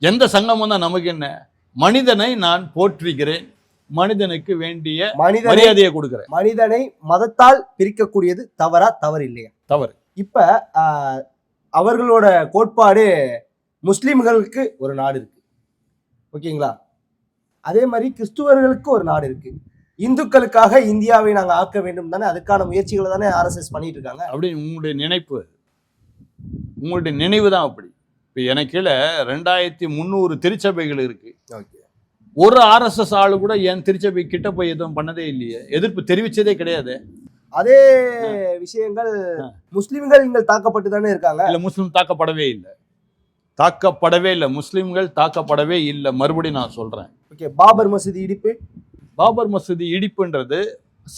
எந்த சங்கம் வந்தா நமக்கு என்ன? மனிதனை நான் போற்றுகிறேன், மனிதனுக்கு வேண்டிய மரியாதையை கொடுக்கிறேன். மனிதனை மதத்தால் பிரிக்கக்கூடியது தவறா? தவறு இல்லையா? தவறு. இப்ப அவர்களோட கோட்பாடு முஸ்லிம்களுக்கு ஒரு நாடு இருக்கு, ஓகேங்களா? அதே மாதிரி கிறிஸ்துவர்களுக்கு ஒரு நாடு இருக்கு. இந்துக்களுக்காக இந்தியாவை நாங்க ஆக்க வேண்டும் தானே, அதுக்கான முயற்சிகளை தானே ஆர்எஸ்எஸ் பண்ணிட்டு இருக்காங்க. அப்படி உங்களுடைய நினைப்பு, உங்களுடைய நினைவு தான் அப்படி. இப்போ எனக்கு கீழே 2300 திருச்சபைகள் இருக்கு. ஒரு ஆர்எஸ்எஸ் ஆளு கூட என் திருச்சபை கிட்ட போய் எதுவும் பண்ணதே இல்லையே, எதிர்ப்பு தெரிவிச்சதே கிடையாது. அதே விஷயங்கள் முஸ்லிம்கள் இங்க தாக்கப்பட்டு தானே இருக்காங்க. இல்ல, முஸ்லிம் தாக்கப்படவே இல்லை, தாக்கப்படவே இல்லை, முஸ்லிம்கள் தாக்கப்படவே இல்லை. மறுபடியும் நான் சொல்றேன். ஓகே, பாபர் மசூதி இடிப்பு. பாபர் மசூதி இடிப்புன்றது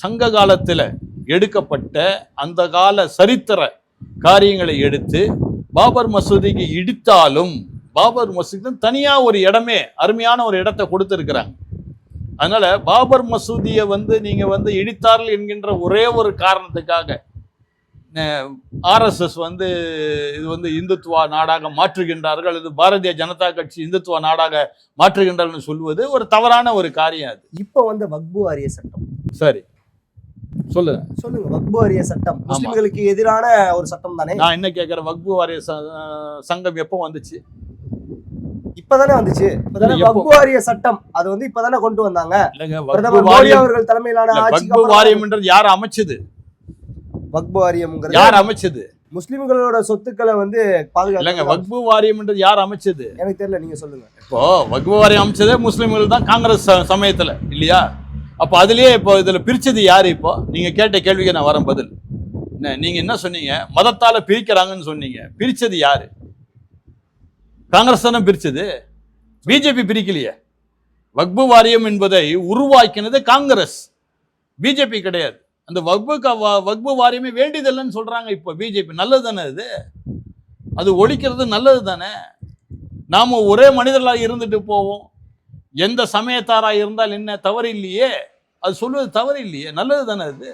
சங்க காலத்தில் எடுக்கப்பட்ட அந்த கால சரித்திர காரியங்களை எடுத்து பாபர் மசூதிக்கு இடித்தாலும் பாபர் மசூதி தனியா ஒரு இடமே, அருமையான ஒரு இடத்தை கொடுத்துருக்கிறாங்க. அதனால பாபர் மசூதியை நீங்க இடித்தார்கள் என்கின்ற ஒரே ஒரு காரணத்துக்காக ஆர்எஸ்எஸ் இது இந்துத்துவா நாடாக மாற்றுகின்றார்கள், இது பாரதிய ஜனதா கட்சி இந்துத்துவா நாடாக மாற்றுகின்றார்கள் சொல்வது ஒரு தவறான ஒரு காரியம். அது இப்போ வக்பு வாரிய சட்டம். சரி, சொல்லுங்க. வக்பு வாரிய சட்டம் முஸ்லிம்களுக்கு எதிரான ஒரு சட்டம் தானே? நான் என்ன கேட்கிறேன், வக்பு வாரிய சங்கம் எப்போ வந்துச்சு? இப்பதானே வந்துச்சு. வக்பு வாரிய சட்டம் அது இப்பதானே கொண்டு வந்தாங்க. பிரதமர் மோடி அவர்கள் தலைமையிலான வக்பு வாரியம் என்றது யார் அமைச்சது? வக்பு வாரியம் யார் அமைச்சது? முஸ்லிம்களோட சொத்துக்களை பாதுகாக்க. வக்பு வாரியம் என்றது யார் அமைச்சது? எனக்கு தெரியல, நீங்க சொல்லுங்க. இப்போ வக்பு வாரியம் அமைச்சதே முஸ்லிம்கள் தான், காங்கிரஸ் சமயத்துல இல்லையா? அப்ப அதுலயே இப்போ இதுல பிரிச்சது யாரு? இப்போ நீங்க கேட்ட கேள்விக்கு நான் வரேன் பதில். நீங்க என்ன சொன்னீங்க? மதத்தால பிரிக்கிறாங்கன்னு சொன்னீங்க. பிரிச்சது யாரு? காங்கிரஸ் தானே பிரிச்சது, பிஜேபி பிரிக்கலையே. வக்பு வாரியம் என்பதை உருவாக்கினது காங்கிரஸ், பிஜேபி கிடையாது. அந்த வக்பு வாரியமே வேண்டியதில்லைன்னு சொல்றாங்க இப்போ பிஜேபி. நல்லது தானே அது ஒழிக்கிறது நல்லது தானே. நாம ஒரே மனிதர்களாக இருந்துட்டு போவோம், எந்த சமயத்தாரா இருந்தால் என்ன, தவறு இல்லையே. அது சொல்வது தவறு இல்லையே, நல்லது தானே அது.